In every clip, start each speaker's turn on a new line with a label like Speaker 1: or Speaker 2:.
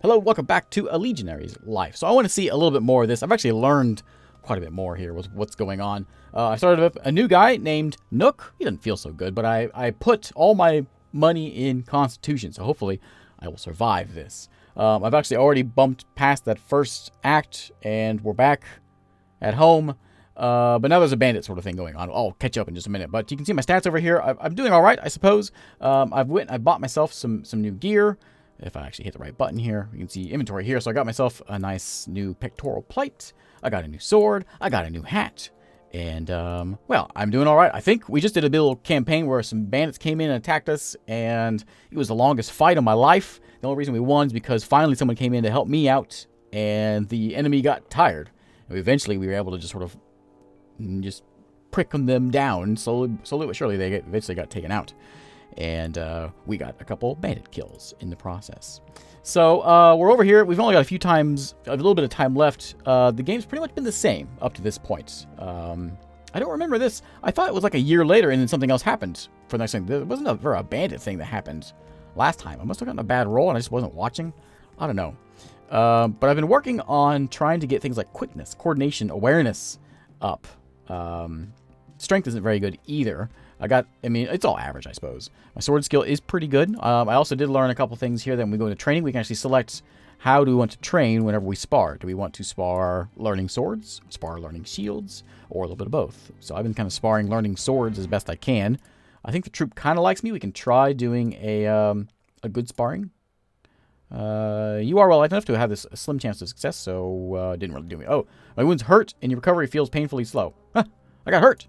Speaker 1: Hello, welcome back to a Legionary's life. So I want to see a little bit more of this. I've actually learned quite a bit more here with what's going on. I started with a new guy named Nook. He doesn't feel so good, but I put all my money in Constitution, so hopefully I will survive this. I've actually already bumped past that first act, and we're back at home. But now there's a bandit sort of thing going on. I'll catch up in just a minute. But you can see my stats over here. I'm doing all right, I suppose. I bought myself some new gear. If I actually hit the right button here, you can see inventory here. So I got myself a nice new pectoral plate. I got a new sword. I got a new hat. And, well, I'm doing all right. I think we just did a little campaign where some bandits came in and attacked us. And it was the longest fight of my life. The only reason we won is because finally someone came in to help me out. And the enemy got tired. And eventually we were able to just sort of just prick them down. Slowly but surely they eventually got taken out. And we got a couple bandit kills in the process. So we're over here. We've only got a little bit of time left. The game's pretty much been the same up to this point. I don't remember this. I thought it was like a year later and then something else happened for the next thing. There wasn't a bandit thing that happened last time. I must have gotten a bad roll and I just wasn't watching. I don't know. But I've been working on trying to get things like quickness, coordination, awareness up. Strength isn't very good either. It's all average, I suppose. My sword skill is pretty good. I also did learn a couple things here that when we go into training, we can actually select how do we want to train whenever we spar. Do we want to spar learning swords, spar learning shields, or a little bit of both? So I've been kind of sparring learning swords as best I can. I think the troop kind of likes me. We can try doing a good sparring. You are well liked enough to have a slim chance of success, so didn't really do me. Oh, my wounds hurt, and your recovery feels painfully slow. Huh, I got hurt.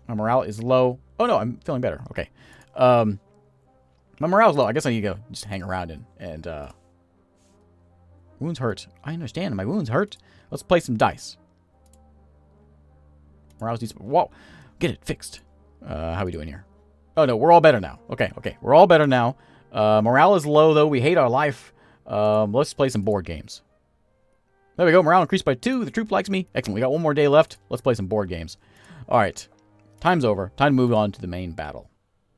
Speaker 1: My morale is low. Oh, no, I'm feeling better. Okay. My morale is low. I guess I need to go just hang around and wounds hurt. I understand. My wounds hurt. Let's play some dice. Morale's decent. Whoa. Get it fixed. How are we doing here? Oh, no, we're all better now. Okay. We're all better now. Morale is low, though. We hate our life. Let's play some board games. There we go. Morale increased by 2. The troop likes me. Excellent. We got one more day left. Let's play some board games. All right. Time's over. Time to move on to the main battle.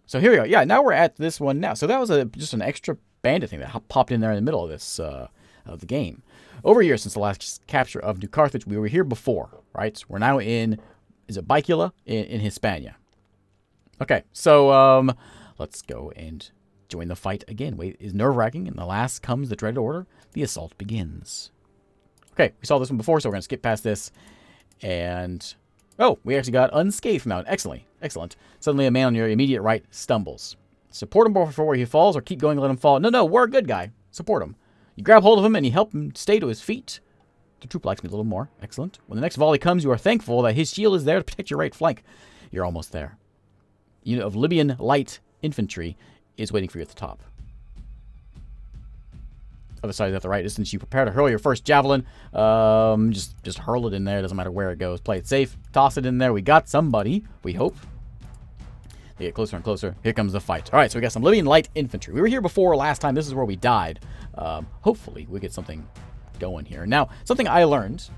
Speaker 1: So here we go. Yeah, now we're at this one now. So that was just an extra bandit thing that popped in there in the middle of this of the game. Over here, since the last capture of New Carthage, we were here before, right? We're now in, is it Bicula? In Hispania. Okay, so let's go and join the fight again. Wait, is nerve-wracking, and the last comes the dreaded order. The assault begins. Okay, we saw this one before, so we're going to skip past this. And oh, we actually got unscathed from that. Excellent. Suddenly a man on your immediate right stumbles. Support him before he falls, or keep going and let him fall. No, we're a good guy. Support him. You grab hold of him and you help him stay to his feet. The troop likes me a little more. Excellent. When the next volley comes, you are thankful that his shield is there to protect your right flank. You're almost there. Unit of Libyan light infantry is waiting for you at the top. Other side at the right distance, you prepare to hurl your first javelin. Just hurl it in there. Doesn't matter where it goes. Play it safe. Toss it in there. We got somebody, we hope. They get closer and closer. Here comes the fight. All right, so we got some Libyan light infantry. We were here before last time. This is where we died. Hopefully we get something going here. Now, something I learned.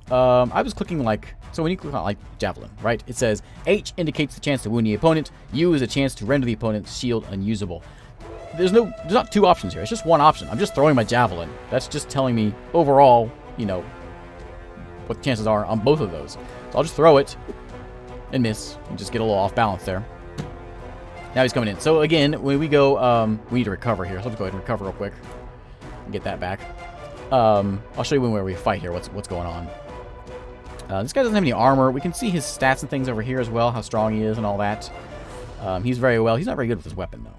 Speaker 1: I was clicking so when you click on javelin, right? It says H indicates the chance to wound the opponent. U is a chance to render the opponent's shield unusable. There's not 2 options here. It's just 1 option. I'm just throwing my javelin. That's just telling me overall, what the chances are on both of those. So I'll just throw it and miss and just get a little off balance there. Now he's coming in. So again, when we go, we need to recover here. So let's go ahead and recover real quick and get that back. I'll show you where we fight here. What's going on. This guy doesn't have any armor. We can see his stats and things over here as well, how strong he is and all that. He's not very good with his weapon though.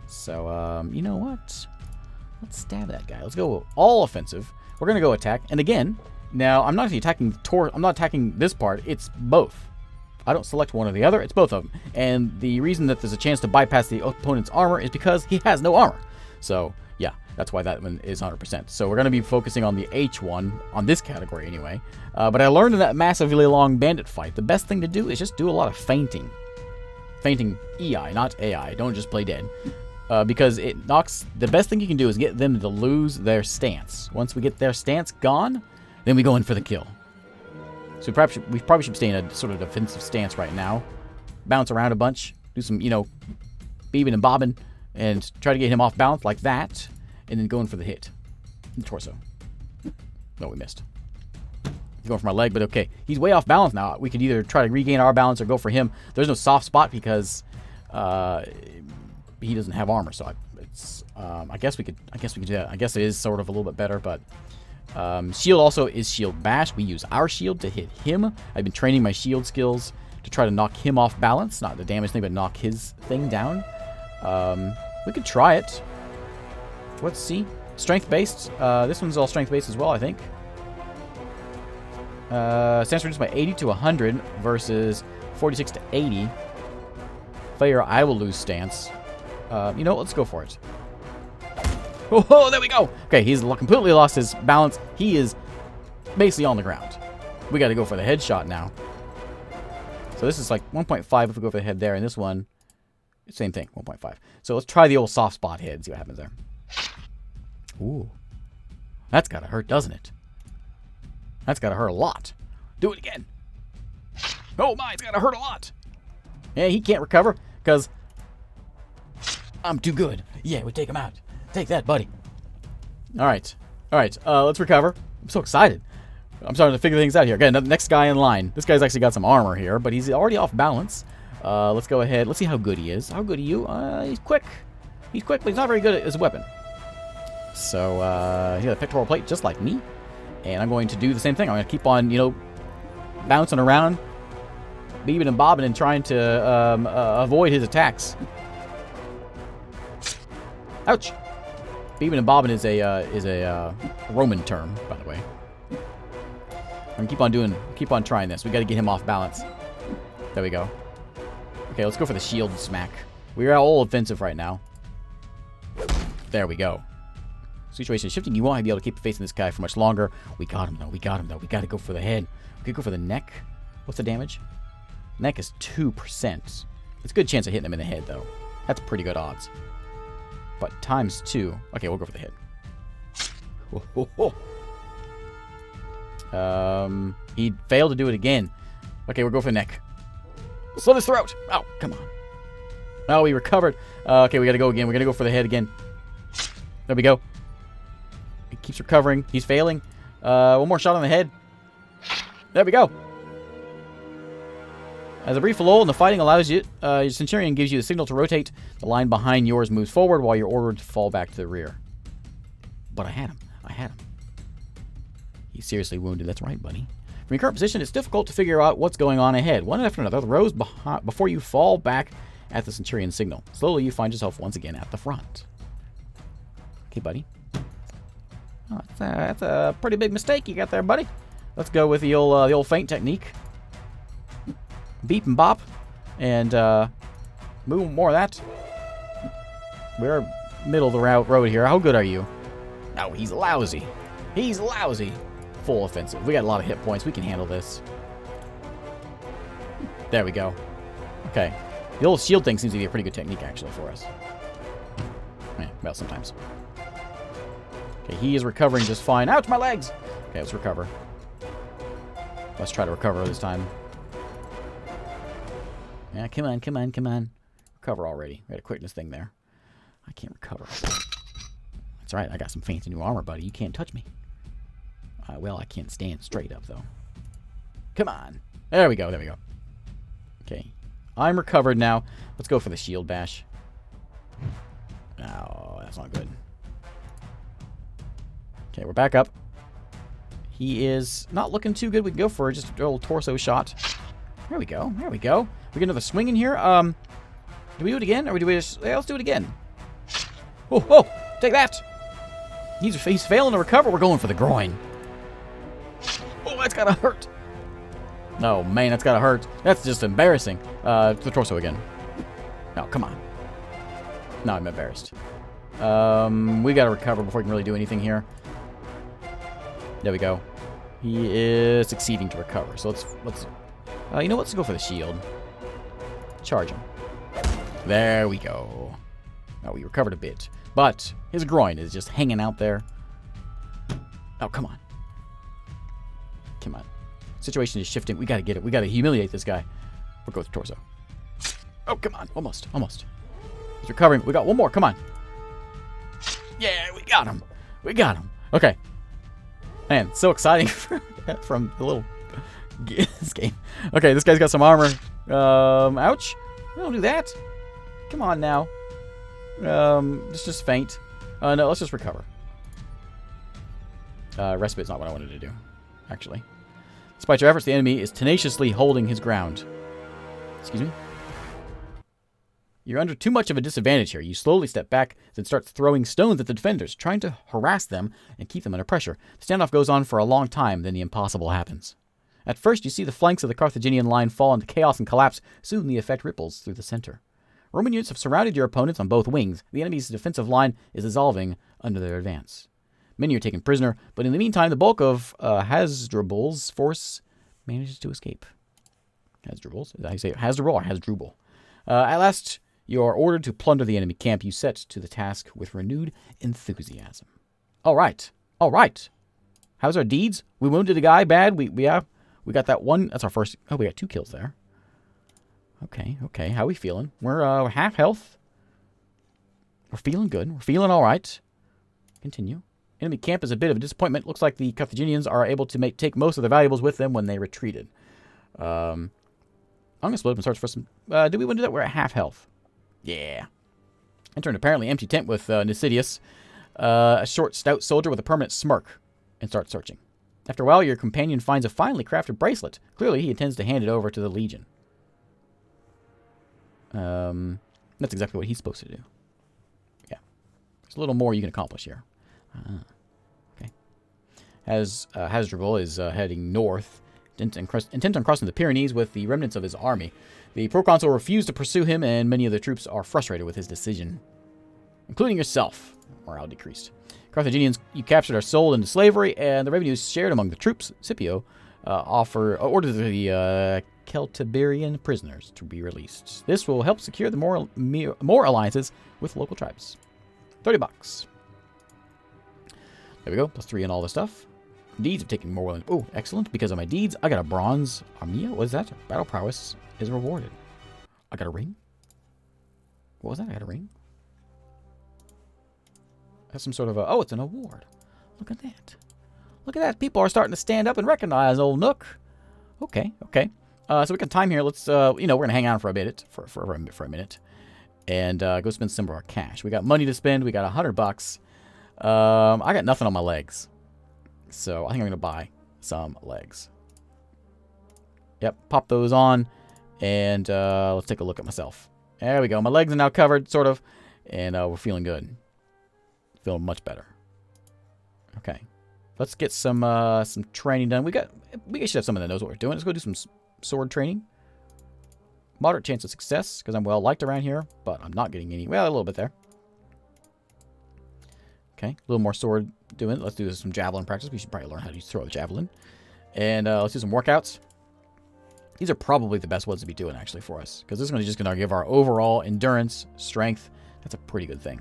Speaker 1: So, you know what? Let's stab that guy. Let's go all offensive. We're going to go attack. And again, now I'm not actually attacking I'm not attacking this part. It's both. I don't select one or the other. It's both of them. And the reason that there's a chance to bypass the opponent's armor is because he has no armor. So, yeah, that's why that one is 100%. So we're going to be focusing on the H1, on this category anyway. But I learned in that massively long bandit fight, the best thing to do is just do a lot of feinting. Feinting EI, not AI. Don't just play dead. Because it knocks... The best thing you can do is get them to lose their stance. Once we get their stance gone, then we go in for the kill. So we probably should stay in a sort of defensive stance right now. Bounce around a bunch. Do some, beaving and bobbing. And try to get him off balance like that. and then going for the hit. The torso. No, we missed. He's going for my leg, but okay. He's way off balance now. We could either try to regain our balance or go for him. There's no soft spot because he doesn't have armor, so I guess we could do that. I guess it is sort of a little bit better, but shield also is shield bash. We use our shield to hit him. I've been training my shield skills to try to knock him off balance, not the damage thing, but knock his thing down. We could try it. Let's see. Strength based. This one's all strength based as well, I think. Stance reduced by 80 to 100 versus 46 to 80. Failure, I will lose stance. You know what? Let's go for it. Oh, there we go. Okay, he's completely lost his balance. He is basically on the ground. We got to go for the headshot now. So this is like 1.5 if we go for the head there, and this one, same thing, 1.5. So let's try the old soft spot hit and see what happens there. Ooh. That's got to hurt, doesn't it? That's got to hurt a lot. Do it again. Oh my, it's got to hurt a lot. Yeah, he can't recover because I'm too good. Yeah, we take him out. Take that, buddy. All right. All right, let's recover. I'm so excited. I'm starting to figure things out here. Again, the next guy in line. This guy's actually got some armor here, but he's already off balance. Let's go ahead. Let's see how good he is. How good are you? He's quick. He's quick, but he's not very good at his weapon. So, he's got a pectoral plate just like me. And I'm going to do the same thing. I'm going to keep on, you know, bouncing around, beaving and bobbing and trying to avoid his attacks. Ouch! Beaving and bobbing is a Roman term, by the way. I'm gonna keep on trying this. We got to get him off balance. There we go. Okay, let's go for the shield smack. We are all offensive right now. There we go. Situation is shifting. You won't be able to keep facing this guy for much longer. We got him though. We got him though. We got to go for the head. We could go for the neck. What's the damage? Neck is 2%. It's a good chance of hitting him in the head though. That's pretty good odds. But times 2. Okay, we'll go for the head. He failed to do it again. Okay, we'll go for the neck. Slit his throat. Oh, come on. Oh, he recovered. Okay, we got to go again. We're going to go for the head again. There we go. He keeps recovering. He's failing. One more shot on the head. There we go. As a brief lull in the fighting allows you, your Centurion gives you the signal to rotate. The line behind yours moves forward while you're ordered to fall back to the rear. But I had him. I had him. He's seriously wounded. That's right, buddy. From your current position, it's difficult to figure out what's going on ahead. One after another, the rows before you fall back at the Centurion signal. Slowly, you find yourself once again at the front. Okay, buddy. Oh, that's a pretty big mistake you got there, buddy. Let's go with the old feint technique. Beep and bop, and move more of that. We're middle of the road here. How good are you? Oh, he's lousy. He's lousy. Full offensive. We got a lot of hit points. We can handle this. There we go. Okay. The old shield thing seems to be a pretty good technique, actually, for us. Yeah, well, sometimes. Okay, he is recovering just fine. Ouch, my legs! Okay, let's recover. Let's try to recover this time. Yeah, come on, come on, come on. Recover already. We had a quickness thing there. I can't recover. That's right, I got some fancy new armor, buddy. You can't touch me. Well, I can't stand straight up, though. Come on. There we go, there we go. Okay. I'm recovered now. Let's go for the shield bash. Oh, that's not good. Okay, we're back up. He is not looking too good. We can go for just a little torso shot. There we go. There we go. We get another swing in here. Do we do it again? Or do we just... Yeah, let's do it again. Oh, oh! Take that! He's failing to recover. We're going for the groin. Oh, that's gotta hurt. Oh, man, that's gotta hurt. That's just embarrassing. The torso again. Oh, come on. No, I'm embarrassed. We gotta recover before we can really do anything here. There we go. He is succeeding to recover. So let's you know what? Let's go for the shield. Charge him. There we go. Oh, he recovered a bit. But his groin is just hanging out there. Oh, come on. Come on. Situation is shifting. We gotta get it. We gotta humiliate this guy. We'll go with the torso. Oh, come on. Almost. Almost. He's recovering. We got one more. Come on. Yeah, we got him. We got him. Okay. Man, so exciting from the little this game. Okay, this guy's got some armor. Ouch. Don't do that. Come on now. Let's just faint. No, let's just recover. Respite's not what I wanted to do, actually. Despite your efforts, the enemy is tenaciously holding his ground. Excuse me? You're under too much of a disadvantage here. You slowly step back, then start throwing stones at the defenders, trying to harass them and keep them under pressure. The standoff goes on for a long time, then the impossible happens. At first, you see the flanks of the Carthaginian line fall into chaos and collapse. Soon, the effect ripples through the center. Roman units have surrounded your opponents on both wings. The enemy's defensive line is dissolving under their advance. Many are taken prisoner, but in the meantime, the bulk of Hasdrubal's force manages to escape. Hasdrubal's? Is that how you say it? Hasdrubal or Hasdrubal? At last, you are ordered to plunder the enemy camp. You set to the task with renewed enthusiasm. All right. All right. How's our deeds? We wounded a guy bad. We got that one. That's our first. Oh, we got 2 kills there. Okay, okay. How we feeling? We're half health. We're feeling good. We're feeling all right. Continue. Enemy camp is a bit of a disappointment. Looks like the Carthaginians are able to take most of their valuables with them when they retreated. I'm going to split up and search for some... did we want to do that? We're at half health. Yeah. Enter an apparently empty tent with Nicidius, a short, stout soldier with a permanent smirk, and start searching. After a while, your companion finds a finely crafted bracelet. Clearly, he intends to hand it over to the Legion. That's exactly what he's supposed to do. Yeah. There's a little more you can accomplish here. Okay. Hasdrubal is heading north, intent on crossing the Pyrenees with the remnants of his army. The proconsul refused to pursue him, and many of the troops are frustrated with his decision, including yourself. Morale decreased. Carthaginians you captured are sold into slavery, and the revenues shared among the troops. Scipio ordered the Celtiberian prisoners to be released. This will help secure the more alliances with local tribes. $30. There we go. +3 and all this stuff. Deeds have taken more. Oh, excellent. Because of my deeds, I got a bronze armia. What is that? Battle prowess is rewarded. I got a ring. What was that? I got a ring. That's some sort of a... Oh, it's an award. Look at that. Look at that. People are starting to stand up and recognize old Nook. Okay, okay. So we got time here. Let's, we're going to hang on for a bit, for a minute. And go spend some of our cash. We got money to spend. We got $100. I got nothing on my legs. So I think I'm going to buy some legs. Yep, pop those on. And let's take a look at myself. There we go. My legs are now covered, sort of. And we're feeling good. Feeling much better. Okay. Let's get some training done. We should have someone that knows what we're doing. Let's go do some sword training. Moderate chance of success, because I'm well liked around here, but I'm not getting any. Well, a little bit there. Okay, a little more sword doing it. Let's do some javelin practice. We should probably learn how to throw the javelin. And let's do some workouts. These are probably the best ones to be doing, actually, for us. Because this is just going to give our overall endurance, strength. That's a pretty good thing.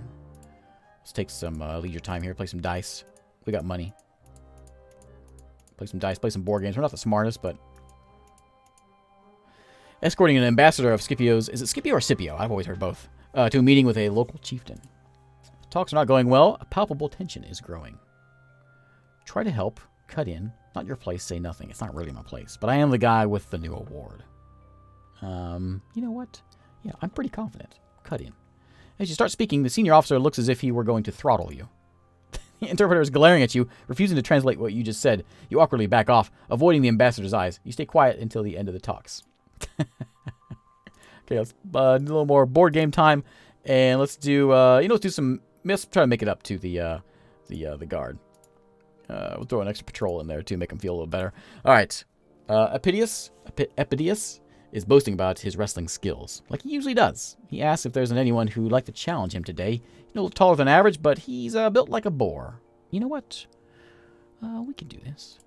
Speaker 1: Let's take some leisure time here. Play some dice. We got money. Play some dice. Play some board games. We're not the smartest, but... Escorting an ambassador of Scipio's... Is it Scipio or Scipio? I've always heard both. To a meeting with a local chieftain. Talks are not going well. A palpable tension is growing. Try to help. Cut in. Not your place. Say nothing. It's not really my place. But I am the guy with the new award. You know what? Yeah, I'm pretty confident. Cut in. As you start speaking, the senior officer looks as if he were going to throttle you. The interpreter is glaring at you, refusing to translate what you just said. You awkwardly back off, avoiding the ambassador's eyes. You stay quiet until the end of the talks. Okay, let's do a little more board game time. And let's do, let's do some... Let's try to make it up to the guard. We'll throw an extra patrol in there, too, make them feel a little better. All right. Epidius is boasting about his wrestling skills, like he usually does. He asks if there's anyone who would like to challenge him today. He's a little taller than average, but he's built like a boar. You know what? We can do this.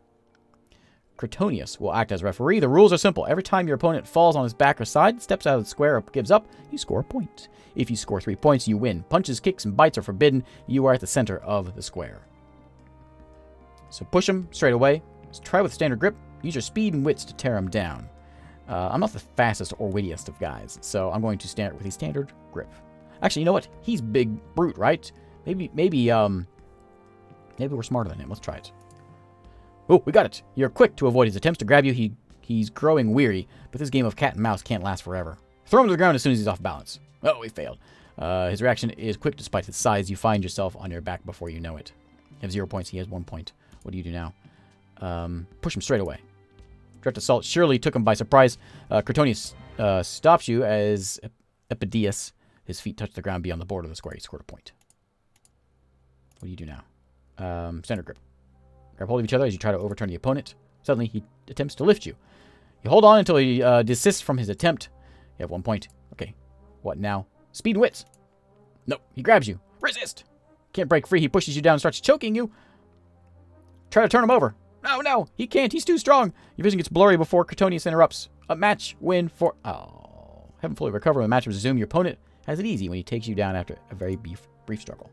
Speaker 1: Cretonius will act as referee. The rules are simple. Every time your opponent falls on his back or side, steps out of the square, or gives up, you score a point. If you score 3 points, you win. Punches, kicks, and bites are forbidden. You are at the center of the square. So push him straight away. Just try with standard grip. Use your speed and wits to tear him down. I'm not the fastest or wittiest of guys, so I'm going to stand with a standard grip. Actually, you know what? He's big brute, right? Maybe we're smarter than him. Let's try it. Oh, we got it. You're quick to avoid his attempts to grab you. He's growing weary, but this game of cat and mouse can't last forever. Throw him to the ground as soon as he's off balance. Oh, we failed. His reaction is quick despite his size. You find yourself on your back before you know it. You have 0 points. He has 1 point. What do you do now? Push him straight away. Direct assault surely took him by surprise. Cretonius stops you as Epidius. His feet touch the ground beyond the border of the square. He scored a point. What do you do now? Standard grip. Grab hold of each other as you try to overturn the opponent. Suddenly, he attempts to lift you. You hold on until he desists from his attempt. You have 1 point. Okay. What now? Speed and wits. No, he grabs you. Resist. Can't break free. He pushes you down and starts choking you. Try to turn him over. No, he can't. He's too strong. Your vision gets blurry before Cretonius interrupts. A match win for... Oh. Haven't fully recovered when the match resumed. Your opponent has it easy when he takes you down after a very brief struggle.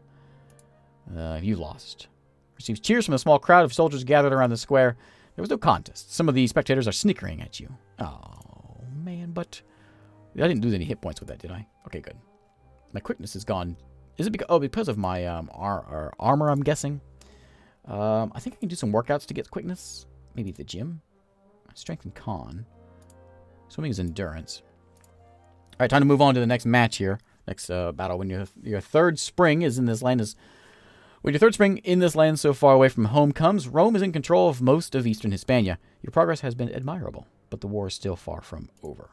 Speaker 1: You lost. Receives cheers from a small crowd of soldiers gathered around the square. There was no contest. Some of the spectators are snickering at you. Oh, man, but... I didn't lose any hit points with that, did I? Okay, good. My quickness is gone. Is it because... Oh, because of my armor, I'm guessing. I think I can do some workouts to get quickness. Maybe at the gym. Strength and con. Swimming is endurance. All right, time to move on to the next match here. Next battle. When your third spring is in this land When your third spring in this land so far away from home comes, Rome is in control of most of eastern Hispania. Your progress has been admirable, but the war is still far from over.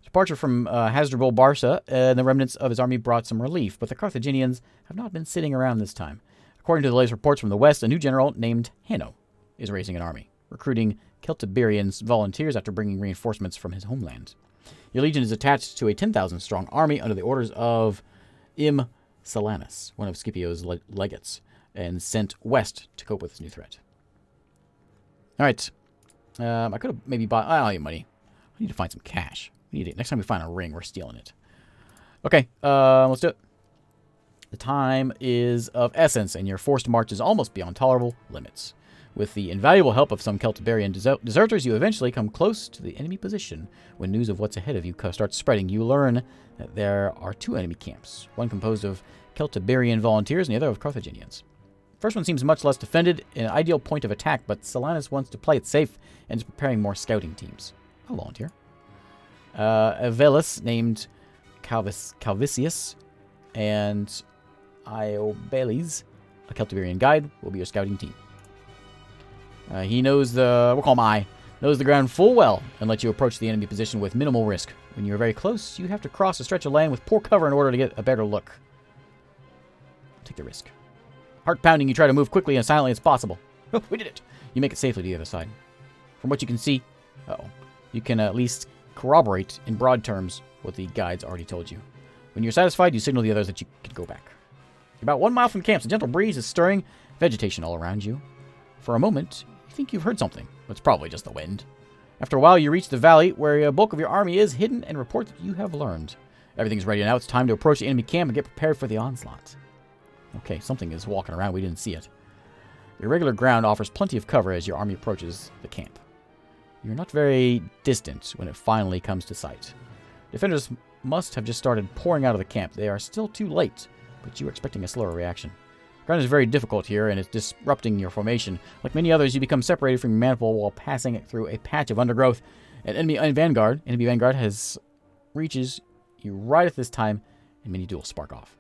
Speaker 1: Departure from Hasdrubal Barca and the remnants of his army brought some relief, but the Carthaginians have not been sitting around this time. According to the latest reports from the west, a new general named Hanno is raising an army, recruiting Celtiberian volunteers after bringing reinforcements from his homeland. Your legion is attached to a 10,000-strong army under the orders of M. Silanus, one of Scipio's legates, and sent west to cope with this new threat. All right. I could have maybe bought... I don't have money. I need to find some cash. We need it. Next time we find a ring, we're stealing it. Okay, let's do it. The time is of essence, and your forced march is almost beyond tolerable limits. With the invaluable help of some Celtiberian deserters, you eventually come close to the enemy position. When news of what's ahead of you starts spreading, you learn that there are two enemy camps, one composed of Celtiberian volunteers and the other of Carthaginians. The first one seems much less defended, an ideal point of attack, but Silanus wants to play it safe and is preparing more scouting teams. I'll volunteer. A Velus named Calvisius and Iobeles, a Celtiberian guide, will be your scouting team. He knows we'll call him I, knows the ground full well and lets you approach the enemy position with minimal risk. When you're very close, you have to cross a stretch of land with poor cover in order to get a better look. Take the risk. Heart pounding, you try to move quickly and silently as possible. Oh, we did it. You make it safely to the other side. From what you can see, you can at least corroborate in broad terms what the guides already told you. When you're satisfied, you signal the others that you can go back. About 1 mile from camp, a gentle breeze is stirring vegetation all around you. For a moment, you think you've heard something, but it's probably just the wind. After a while, you reach the valley where a bulk of your army is hidden and report that you have learned. Everything's ready now. It's time to approach the enemy camp and get prepared for the onslaught. Okay, something is walking around. We didn't see it. The irregular ground offers plenty of cover as your army approaches the camp. You're not very distant when it finally comes to sight. Defenders must have just started pouring out of the camp. They are still too late, but you are expecting a slower reaction. Ground is very difficult here, and it's disrupting your formation. Like many others, you become separated from your manifold while passing it through a patch of undergrowth. An enemy vanguard reaches you right at this time, and many duels spark off.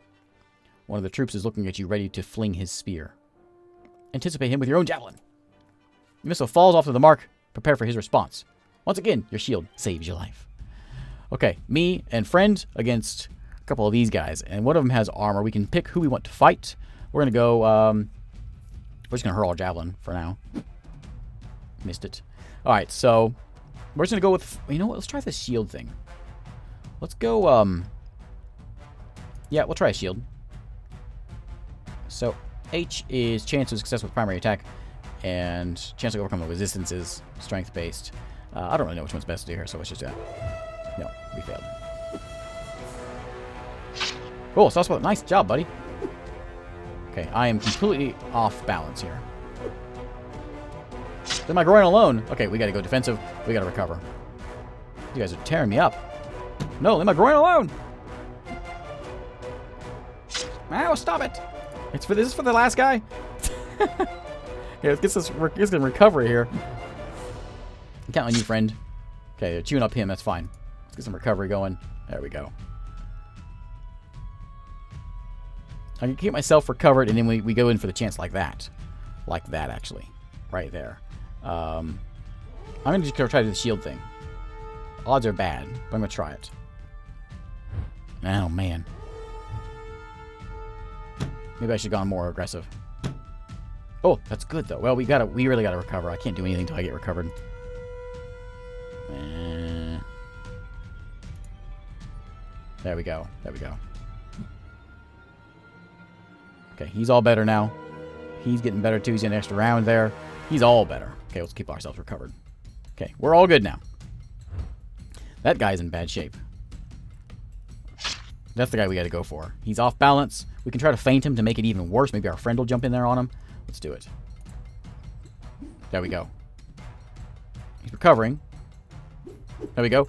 Speaker 1: One of the troops is looking at you, ready to fling his spear. Anticipate him with your own javelin. The missile falls off to the mark. Prepare for his response. Once again, your shield saves your life. Okay, me and friend against a couple of these guys, and one of them has armor. We can pick who we want to fight. We're going to go, we're just going to hurl our javelin for now. Missed it. All right, so we're just going to go with, you know what, let's try this shield thing. Let's go, yeah, we'll try a shield. So H is chance of success with primary attack, and chance to overcome the resistance is strength-based. I don't really know which one's best to do here, so let's just do that. No, we failed. Cool, Saucepot, nice job, buddy. Okay, I am completely off balance here. Leave my groin alone. Okay, we gotta go defensive. We gotta recover. You guys are tearing me up. No, leave my groin alone. Ow, stop it. This is for the last guy? Here, let's get some recovery here. I'm counting on you, friend. Okay, they're chewing up him. That's fine. Let's get some recovery going. There we go. I can keep myself recovered, and then we go in for the chance like that. Like that, actually. Right there. I'm going to just try to do the shield thing. Odds are bad, but I'm going to try it. Oh, man. Maybe I should have gone more aggressive. Oh, that's good, though. Well, we really got to recover. I can't do anything until I get recovered. There we go. There we go. Okay, he's all better now. He's getting better, too. He's getting an extra round there. He's all better. Okay, let's keep ourselves recovered. Okay, we're all good now. That guy's in bad shape. That's the guy we got to go for. He's off balance. We can try to feint him to make it even worse. Maybe our friend will jump in there on him. Let's do it. There we go. He's recovering. There we go.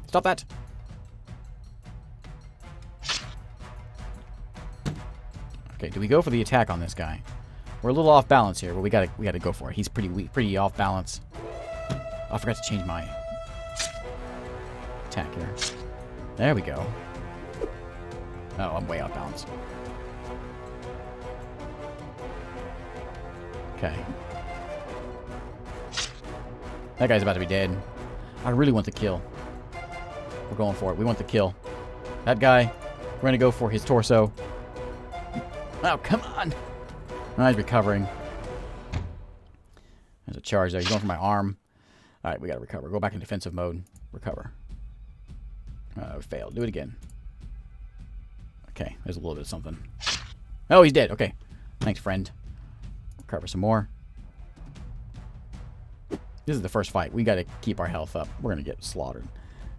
Speaker 1: Stop that. Okay, do we go for the attack on this guy? We're a little off balance here, but we gotta go for it. He's pretty weak, pretty off balance. Oh, I forgot to change my attack here. There we go. Oh, I'm way off balance. Okay. That guy's about to be dead. I really want the kill. We're going for it. We want the kill. That guy, we're going to go for his torso. Oh, come on. Oh, he's recovering. There's a charge there. He's going for my arm. All right, we got to recover. Go back in defensive mode. Recover. We failed. Do it again. Okay, there's a little bit of something. Oh, he's dead. Okay. Thanks, friend. Recover some more. This is the first fight. We got to keep our health up. We're going to get slaughtered.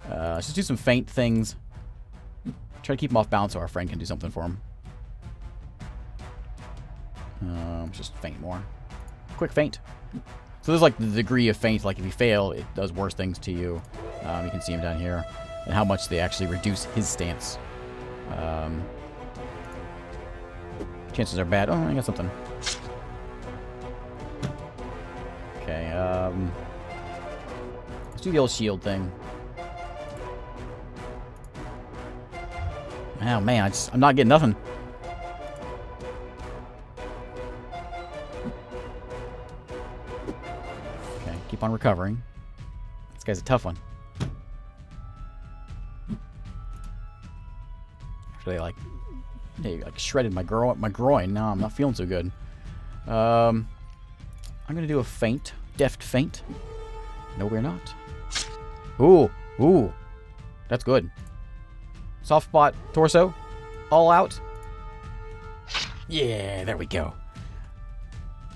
Speaker 1: Let's just do some feint things. Try to keep him off balance so our friend can do something for him. Just feint more. Quick feint. So there's like the degree of feint. Like if you fail, it does worse things to you. You can see him down here. And how much they actually reduce his stance. Chances are bad. Oh, I got something. Okay, let's do the old shield thing. Oh man, I'm not getting nothing. Okay, keep on recovering. This guy's a tough one. Actually, they like shredded my groin. Now I'm not feeling so good. I'm gonna do a feint, deft feint. No, we're not. Ooh, that's good. Soft spot, torso, all out. Yeah, there we go.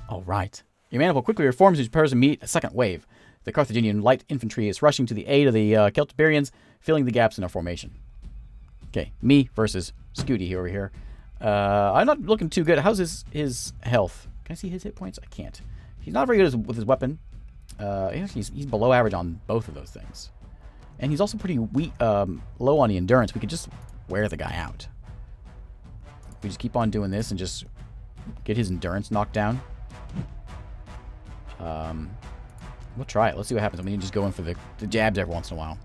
Speaker 1: All right. Your maniple quickly reforms as prepares to meet a second wave. The Carthaginian light infantry is rushing to the aid of the Celtiberians, filling the gaps in our formation. Okay, me versus Scooty over here. I'm not looking too good. How's his health? Can I see his hit points? I can't. He's not very good with his weapon. He's below average on both of those things. And he's also pretty weak, low on the endurance. We could just wear the guy out. We just keep on doing this and just get his endurance knocked down. We'll try it. Let's see what happens. I mean, just go in for the jabs every once in a while.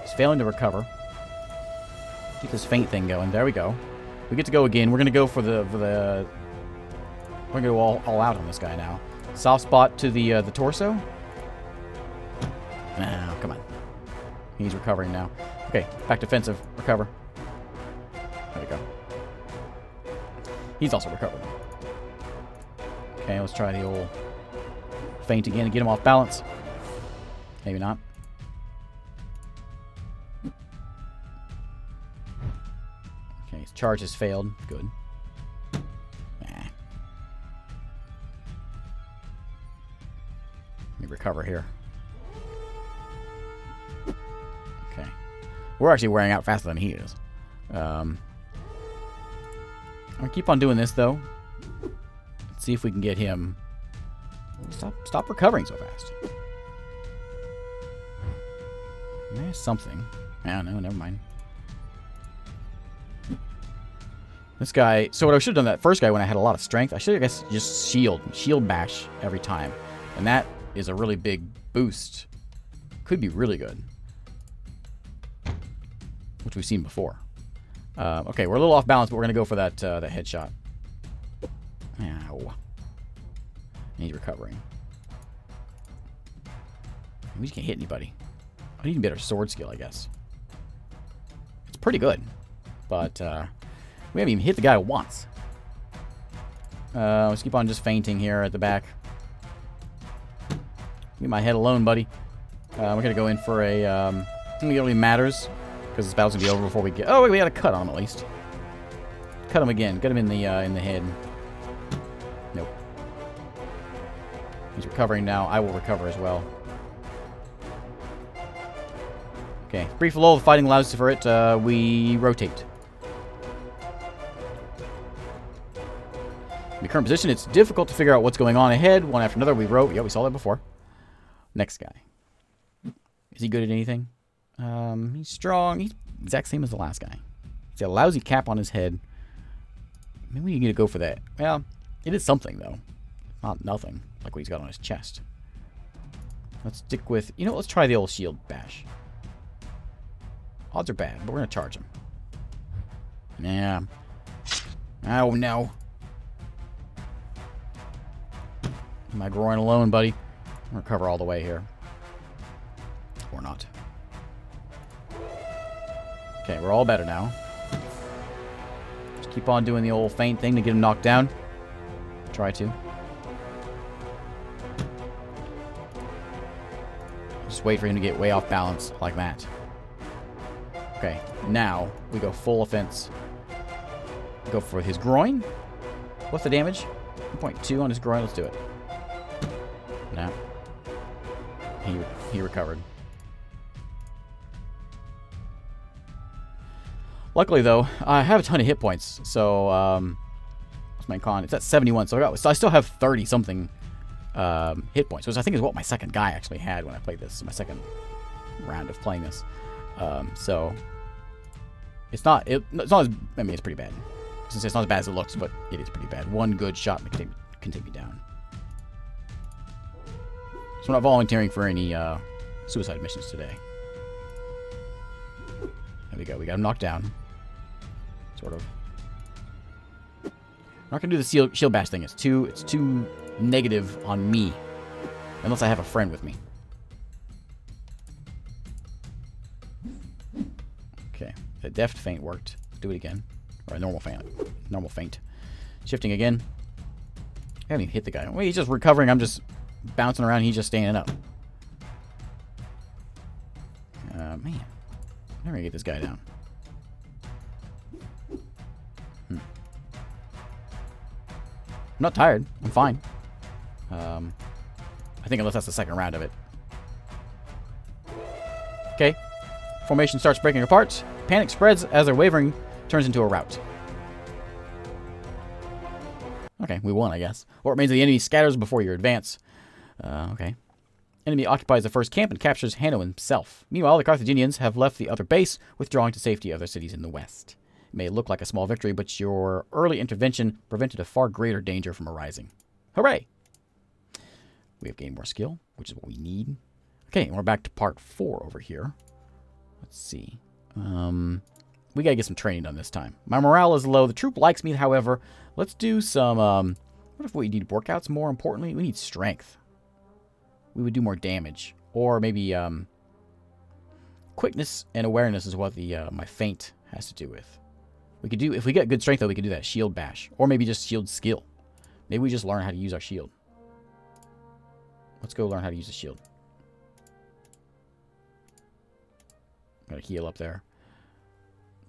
Speaker 1: He's failing to recover. Keep this feint thing going. There we go. We get to go again. We're going to go for the... We're going to go all out on this guy now. Soft spot to the torso. No, come on. He's recovering now. Okay, back defensive. Recover. There we go. He's also recovering. Okay, let's try the old feint again to get him off balance. Maybe not. Okay, his charge has failed. Good. Nah. Let me recover here. Okay. We're actually wearing out faster than he is. I'm going to keep on doing this, though. Let's see if we can get him... Stop recovering so fast. There's something. I don't know, never mind. This guy... So what I should have done that first guy when I had a lot of strength, I should have, I guess, just shield bash every time. And that is a really big boost. Could be really good. Which we've seen before. Okay, we're a little off balance, but we're going to go for that headshot. Ow. He's recovering. We just can't hit anybody. I need better sword skill, I guess. It's pretty good. But, we haven't even hit the guy once. Let's keep on just feinting here at the back. Leave my head alone, buddy. We're going to go in for a... I don't think it really matters. Because this battle's going to be over before we get... Oh, wait, we got a cut on him, at least. Cut him again. Cut him in the head. Nope. He's recovering now. I will recover as well. Okay. Brief lull of fighting allows for it. We rotate. In the current position, it's difficult to figure out what's going on ahead. One after another, we row. Yeah, we saw that before. Next guy. Is he good at anything? He's strong. He's exact same as the last guy. He's got a lousy cap on his head. Maybe we need to go for that. Well, it is something, though. Not nothing, like what he's got on his chest. Let's stick with... You know, let's try the old shield bash. Odds are bad, but we're going to charge him. Yeah. Oh, no. My groin alone, buddy. I'm going to recover all the way here. Or not. Okay, we're all better now. Just keep on doing the old feint thing to get him knocked down. Try to. Just wait for him to get way off balance like that. Okay, now we go full offense. Go for his groin. What's the damage? 1.2 on his groin. Let's do it. No. He recovered. Luckily, though, I have a ton of hit points. So, what's my con? It's at 71. So I still have 30-something hit points, which I think is what my second guy actually had when I played this. My second round of playing this. So, it's not as... I mean, it's pretty bad. Since it's not as bad as it looks, but it is pretty bad. One good shot can take me down. So we're not volunteering for any suicide missions today. There we go. We got him knocked down. Sort of. I'm not going to do the shield bash thing. It's too negative on me. Unless I have a friend with me. Okay. The deft feint worked. Let's do it again. Or a normal feint. Normal feint. Shifting again. I haven't even hit the guy. Wait, he's just recovering. I'm just bouncing around. He's just standing up. Man. I'm never going to get this guy down. I'm not tired. I'm fine. I think unless that's the second round of it. Okay. Formation starts breaking apart. Panic spreads as their wavering turns into a rout. Okay, we won, I guess. What remains of the enemy scatters before your advance. Okay. Enemy occupies the first camp and captures Hanno himself. Meanwhile, the Carthaginians have left the other base, withdrawing to safety of their cities in the west. It may look like a small victory, but your early intervention prevented a far greater danger from arising. Hooray! We have gained more skill, which is what we need. Okay, and we're back to part 4 over here. Let's see. We gotta get some training done this time. My morale is low. The troop likes me, however. Let's do some, what if we need workouts more importantly? We need strength. We would do more damage. Or maybe, quickness and awareness is what the, my feint has to do with. We could do, if we get good strength though, we could do that shield bash. Or maybe just shield skill. Maybe we just learn how to use our shield. Let's go learn how to use the shield. Gotta heal up there.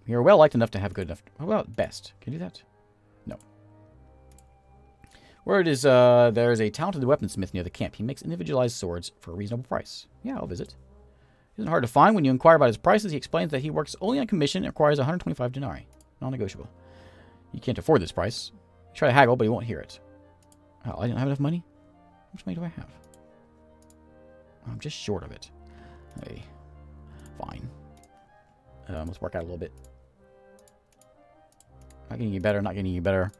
Speaker 1: We are well liked enough to have good enough. How about best? Can you do that? No. Word is, there's a talented weaponsmith near the camp. He makes individualized swords for a reasonable price. Yeah, I'll visit. He isn't hard to find. When you inquire about his prices, he explains that he works only on commission and requires 125 denarii. Non-negotiable. You can't afford this price. You try to haggle, but he won't hear it. Oh, I don't have enough money? How much money do I have? I'm just short of it. Hey, fine. Let's work out a little bit. Not getting any better, not getting any better.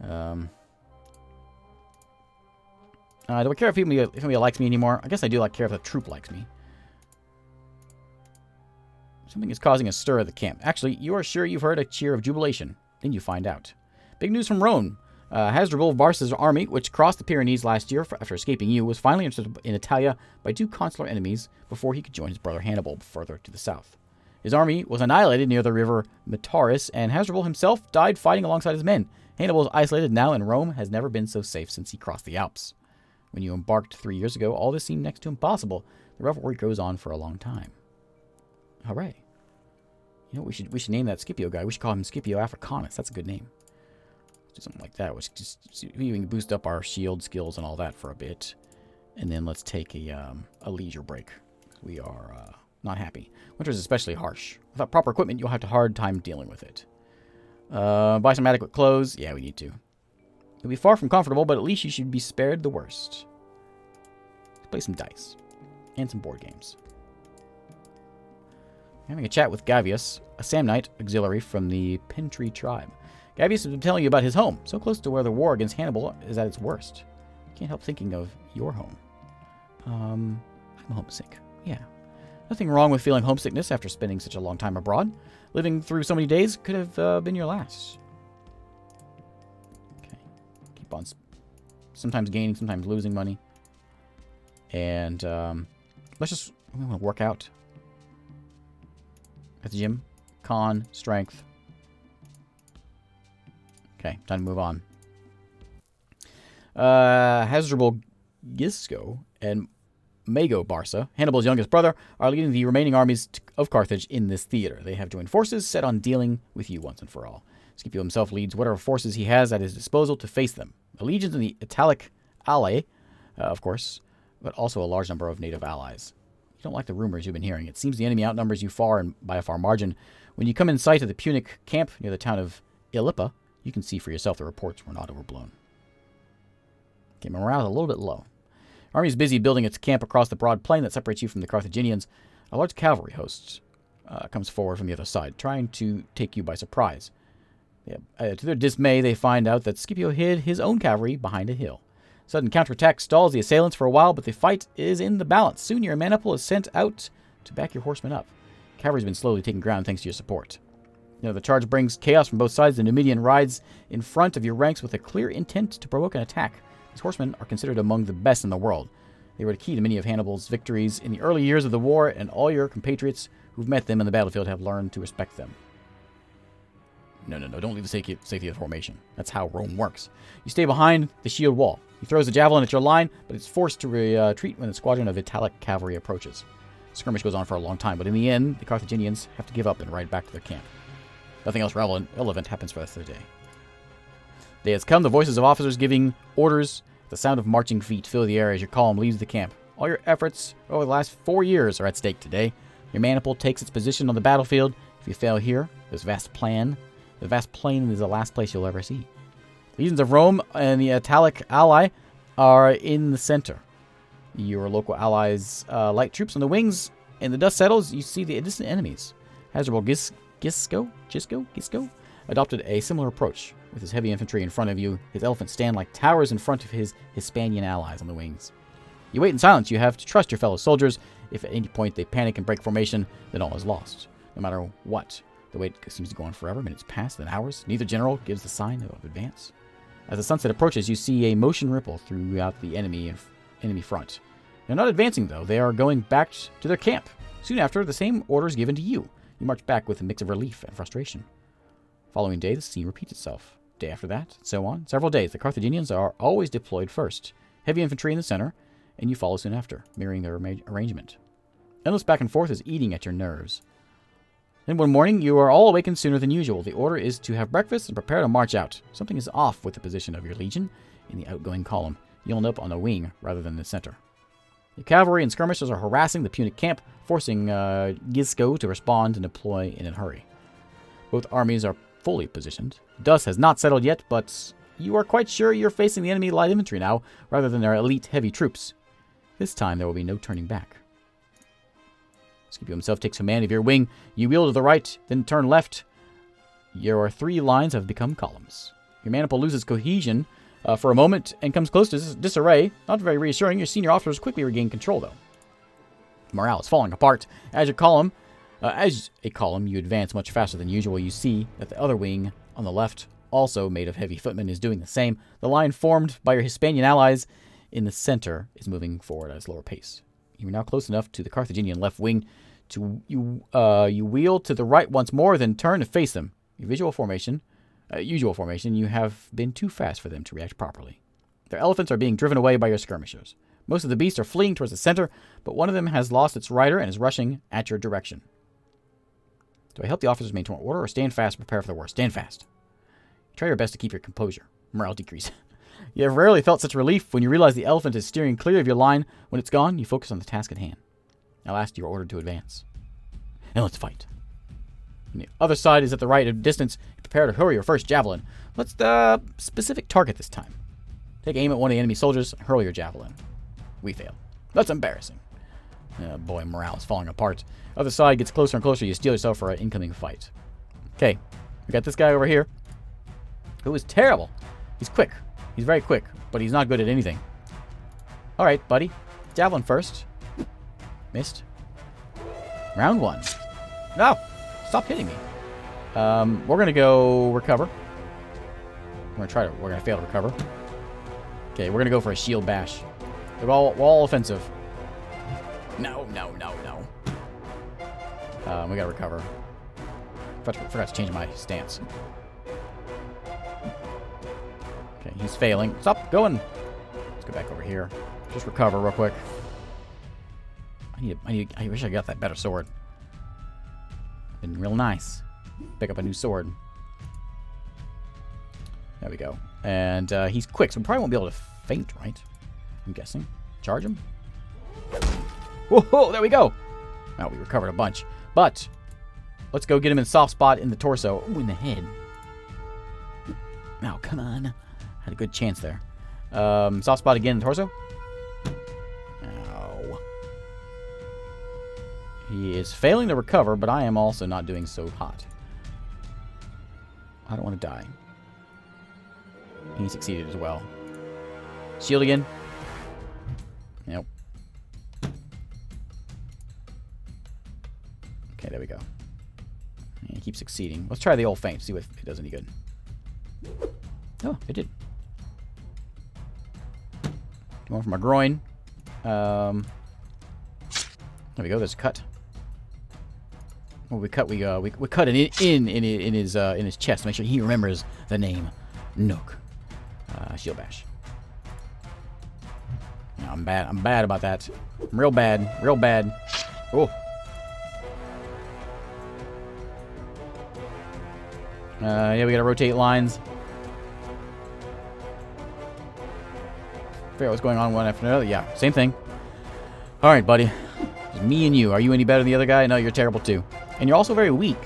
Speaker 1: Do I care if anybody likes me anymore? I guess I do care if the troop likes me. Something is causing a stir at the camp. Actually, you are sure you've heard a cheer of jubilation. Then you find out. Big news from Rome. Hasdrubal of Barca's army, which crossed the Pyrenees last year after escaping you, was finally interested in Italia by 2 consular enemies before he could join his brother Hannibal further to the south. His army was annihilated near the river Metaurus, and Hasdrubal himself died fighting alongside his men. Hannibal is isolated now, and Rome has never been so safe since he crossed the Alps. When you embarked 3 years ago, all this seemed next to impossible. The rivalry goes on for a long time. Hooray. You know what, we should name that Scipio guy. We should call him Scipio Africanus. That's a good name. Do something like that, which just we can boost up our shield skills and all that for a bit. And then let's take a leisure break. We are not happy. Winter is especially harsh. Without proper equipment, you'll have a hard time dealing with it. Buy some adequate clothes. Yeah, we need to. It'll be far from comfortable, but at least you should be spared the worst. Let's play some dice. And some board games. Having a chat with Gavius, a Samnite auxiliary from the Pentry tribe. Gavius has been telling you about his home, so close to where the war against Hannibal is at its worst. You can't help thinking of your home. I'm homesick. Yeah. Nothing wrong with feeling homesickness after spending such a long time abroad. Living through so many days could have been your last. Okay. Keep on sometimes gaining, sometimes losing money. And we want to work out. At the gym. Con, strength. Okay, time to move on. Hasdrubal Gisco and Mago Barca, Hannibal's youngest brother, are leading the remaining armies of Carthage in this theater. They have joined forces set on dealing with you once and for all. Scipio himself leads whatever forces he has at his disposal to face them. The legions in the Italic ally, of course, but also a large number of native allies. You don't like the rumors you've been hearing. It seems the enemy outnumbers you far and by a far margin. When you come in sight of the Punic camp near the town of Illippa, you can see for yourself the reports were not overblown. Okay, morale is a little bit low. Army is busy building its camp across the broad plain that separates you from the Carthaginians. A large cavalry host comes forward from the other side, trying to take you by surprise. To their dismay, they find out that Scipio hid his own cavalry behind a hill. Sudden counterattack stalls the assailants for a while, but the fight is in the balance. Soon your maniple is sent out to back your horsemen up. Cavalry's been slowly taking ground thanks to your support. The charge brings chaos from both sides. The Numidian rides in front of your ranks with a clear intent to provoke an attack. These horsemen are considered among the best in the world. They were the key to many of Hannibal's victories in the early years of the war, and all your compatriots who've met them in the battlefield have learned to respect them. No, don't leave the safety of the formation. That's how Rome works. You stay behind the shield wall. He throws a javelin at your line, but it's forced to retreat when a squadron of Italic cavalry approaches. The skirmish goes on for a long time, but in the end, the Carthaginians have to give up and ride back to their camp. Nothing else relevant happens for the rest of the day. Day has come, the voices of officers giving orders. The sound of marching feet fill the air as your column leaves the camp. All your efforts over the last 4 years are at stake today. Your maniple takes its position on the battlefield. If you fail here, the vast plain is the last place you'll ever see. Legions of Rome and the Italic ally are in the center. Your local allies' light troops on the wings. In the dust settles, you see the distant enemies. Hasdrubal Gisco adopted a similar approach. With his heavy infantry in front of you, his elephants stand like towers in front of his Hispanian allies on the wings. You wait in silence. You have to trust your fellow soldiers. If at any point they panic and break formation, then all is lost. No matter what. The wait seems to go on forever. Minutes pass, then hours. Neither general gives the sign of advance. As the sunset approaches, you see a motion ripple throughout the enemy front. They're not advancing, though. They are going back to their camp. Soon after, the same order is given to you. You march back with a mix of relief and frustration. Following day, the scene repeats itself. Day after that, so on. Several days, the Carthaginians are always deployed first. Heavy infantry in the center, and you follow soon after, mirroring their arrangement. Endless back and forth is eating at your nerves. Then one morning, you are all awakened sooner than usual. The order is to have breakfast and prepare to march out. Something is off with the position of your legion in the outgoing column. You'll end up on the wing rather than the center. The cavalry and skirmishers are harassing the Punic camp, forcing Gisco to respond and deploy in a hurry. Both armies are fully positioned. Dust has not settled yet, but you are quite sure you're facing the enemy light infantry now, rather than their elite heavy troops. This time there will be no turning back. Scipio himself takes command of your wing. You wheel to the right, then turn left. Your 3 lines have become columns. Your maniple loses cohesion for a moment and comes close to disarray. Not very reassuring. Your senior officers quickly regain control, though. Morale is falling apart. As a column, you advance much faster than usual. You see that the other wing on the left, also made of heavy footmen, is doing the same. The line formed by your Hispanian allies in the center is moving forward at a slower pace. You are now close enough to the Carthaginian left wing to you wheel to the right once more, then turn to face them. Your usual formation, you have been too fast for them to react properly. Their elephants are being driven away by your skirmishers. Most of the beasts are fleeing towards the center, but one of them has lost its rider and is rushing at your direction. Do I help the officers maintain order or stand fast and prepare for the worst? Stand fast. Try your best to keep your composure. Morale decrease. You have rarely felt such relief when you realize the elephant is steering clear of your line. When it's gone, you focus on the task at hand. Now last, you are ordered to advance. And let's fight. On the other side is at the right of distance. Prepare to hurl your first javelin. Let's specific target this time. Take aim at one of the enemy soldiers and hurl your javelin. We failed. That's embarrassing. Oh boy, morale is falling apart. Other side gets closer and closer. You steel yourself for an incoming fight. Okay, we got this guy over here who is terrible. He's quick. He's very quick, but he's not good at anything. All right, buddy. Javelin first. Missed. Round 1. No! Stop hitting me. We're going to go recover. We're going to fail to recover. Okay, we're going to go for a shield bash. We're all offensive. No. We got to recover. Forgot to change my stance. Okay, he's failing. Stop going. Let's go back over here. Just recover real quick. I wish I got that better sword. Been real nice. Pick up a new sword. There we go. And he's quick, so we probably won't be able to feint, right? I'm guessing. Charge him. Whoa, there we go. Now we recovered a bunch. But let's go get him in a soft spot in the torso. Ooh, in the head. Now, come on. Had a good chance there. Soft spot again in the torso. Ow. He is failing to recover, but I am also not doing so hot. I don't want to die. He succeeded as well. Shield again. Nope. Okay, there we go. He keeps succeeding. Let's try the old feint, see if it does any good. Oh, it did. Going for my groin. There we go. There's a cut. Well, we cut. We cut it in his chest to make sure he remembers the name Nook. Shield bash. No, I'm bad. I'm bad about that. I'm real bad. Real bad. Oh. Yeah, we gotta rotate lines. Figure out what's going on one after another. Yeah, same thing. All right, buddy. It's me and you. Are you any better than the other guy? No, you're terrible too. And you're also very weak.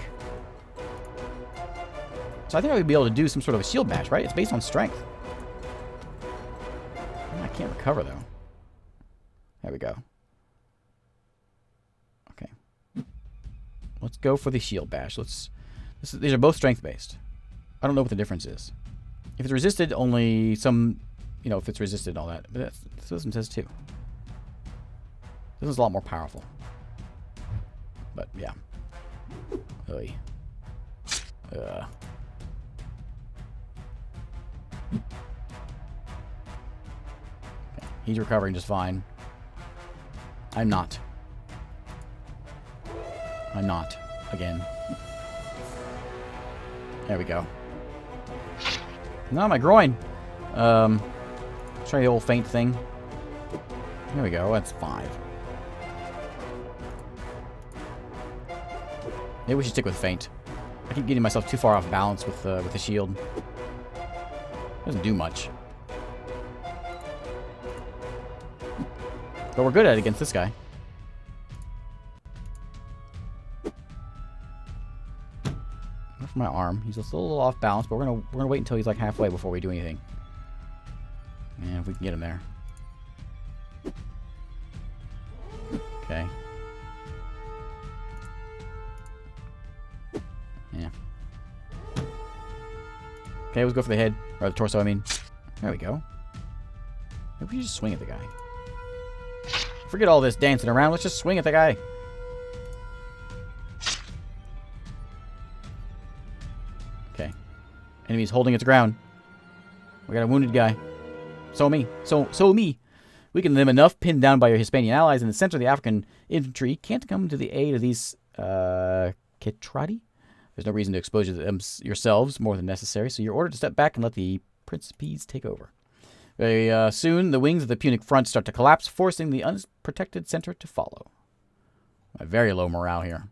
Speaker 1: So I think I would be able to do some sort of a shield bash, right? It's based on strength. I can't recover, though. There we go. Okay. Let's go for the shield bash. These are both strength-based. I don't know what the difference is. If it's resisted, only some... You know, if it's resisted and all that. But this one says too. This one's a lot more powerful. But, yeah. Oy. Okay. He's recovering just fine. I'm not. I'm not. Again. There we go. No, my groin. Try the old feint thing. There we go. That's 5. Maybe we should stick with feint. I keep getting myself too far off balance with the shield. Doesn't do much. But we're good at it against this guy. For my arm, he's just a little off balance, but we're gonna wait until he's like halfway before we do anything. And if we can get him there. Okay. Yeah. Okay, let's go for the head. Or the torso, I mean. There we go. Maybe we just swing at the guy. Forget all this dancing around. Let's just swing at the guy. Okay. Enemy's holding its ground. We got a wounded guy. So me. So me. Weaken them enough, pinned down by your Hispanian allies in the center of the African infantry. Can't come to the aid of these Ketradi. There's no reason to expose them yourselves more than necessary, so you're ordered to step back and let the Principes take over. Very soon, the wings of the Punic front start to collapse, forcing the unprotected center to follow. Very low morale here.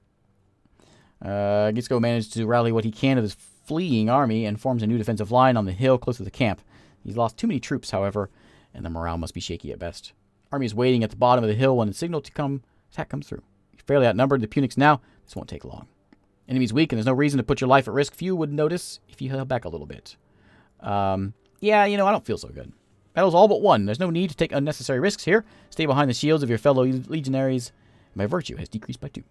Speaker 1: Gisco managed to rally what he can of his fleeing army and forms a new defensive line on the hill close to the camp. He's lost too many troops, however, and the morale must be shaky at best. Army is waiting at the bottom of the hill when the signal to attack comes through. You're fairly outnumbered, the Punics now. This won't take long. Enemy's weak, and there's no reason to put your life at risk. Few would notice if you held back a little bit. Yeah, I don't feel so good. Battle's all but won. There's no need to take unnecessary risks here. Stay behind the shields of your fellow legionaries. My virtue has decreased by 2.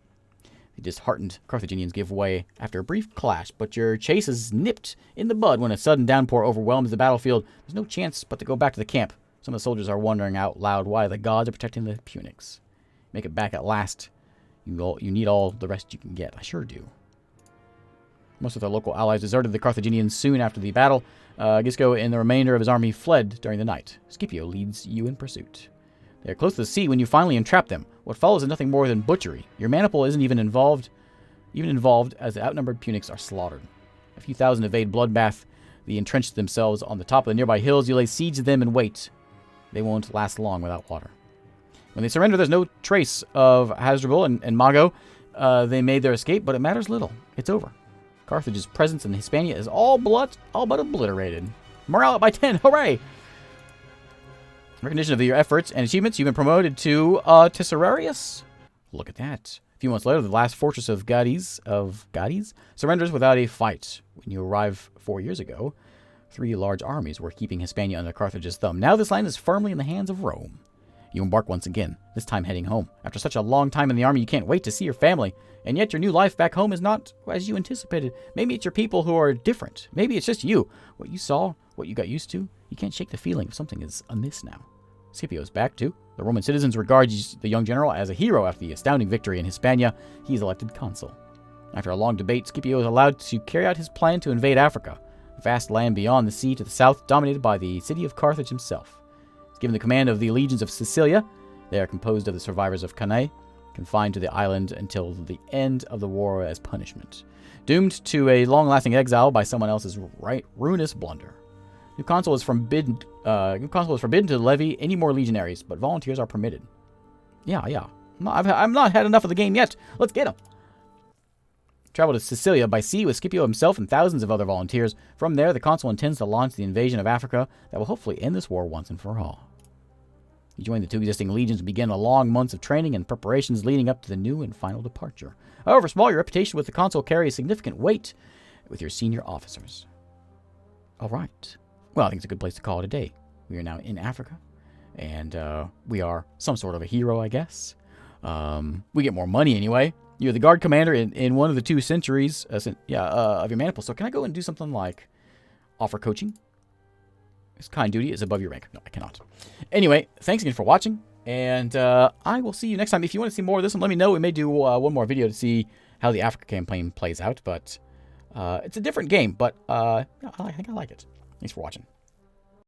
Speaker 1: The disheartened Carthaginians give way after a brief clash, but your chase is nipped in the bud when a sudden downpour overwhelms the battlefield. There's no chance but to go back to the camp. Some of the soldiers are wondering out loud why the gods are protecting the Punics. Make it back at last. You need all the rest you can get. I sure do. Most of their local allies deserted the Carthaginians soon after the battle. Gisco and the remainder of his army fled during the night. Scipio leads you in pursuit. They are close to the sea when you finally entrap them. What follows is nothing more than butchery. Your maniple isn't even involved as the outnumbered Punics are slaughtered. A few thousand evade bloodbath. They entrench themselves on the top of the nearby hills. You lay siege to them and wait. They won't last long without water. When they surrender, there's no trace of Hasdrubal and Mago. They made their escape, but it matters little. It's over. Carthage's presence in Hispania is all but obliterated. Morale up by 10. Hooray! In recognition of your efforts and achievements, you've been promoted to Tesserarius. Look at that. A few months later, the last fortress of Gades surrenders without a fight. When you arrived 4 years ago, 3 large armies were keeping Hispania under Carthage's thumb. Now this land is firmly in the hands of Rome. You embark once again, this time heading home. After such a long time in the army, you can't wait to see your family. And yet your new life back home is not as you anticipated. Maybe it's your people who are different. Maybe it's just you. What you saw, what you got used to, you can't shake the feeling of something is amiss now. Scipio's back too. The Roman citizens regard the young general as a hero after the astounding victory in Hispania. He is elected consul. After a long debate, Scipio is allowed to carry out his plan to invade Africa, a vast land beyond the sea to the south, dominated by the city of Carthage himself. He's given the command of the legions of Sicilia. They are composed of the survivors of Cannae, confined to the island until the end of the war as punishment. Doomed to a long-lasting exile by someone else's ruinous blunder. New consul is forbidden to levy any more legionaries, but volunteers are permitted. Yeah. I've not had enough of the game yet. Let's get them. Travel to Sicilia by sea with Scipio himself and thousands of other volunteers. From there, the consul intends to launch the invasion of Africa that will hopefully end this war once and for all. You join the 2 existing legions and begin a long months of training and preparations leading up to the new and final departure. However small, your reputation with the consul carries significant weight with your senior officers. All right. Well, I think it's a good place to call it a day. We are now in Africa, and we are some sort of a hero, I guess. We get more money anyway. You're the guard commander in one of the 2 centuries of your maniple. So can I go and do something like offer coaching? This kind duty is above your rank. No, I cannot. Anyway, thanks again for watching, and I will see you next time. If you want to see more of this one, let me know. We may do one more video to see how the Africa campaign plays out, but it's a different game, but I think I like it. Thanks for watching.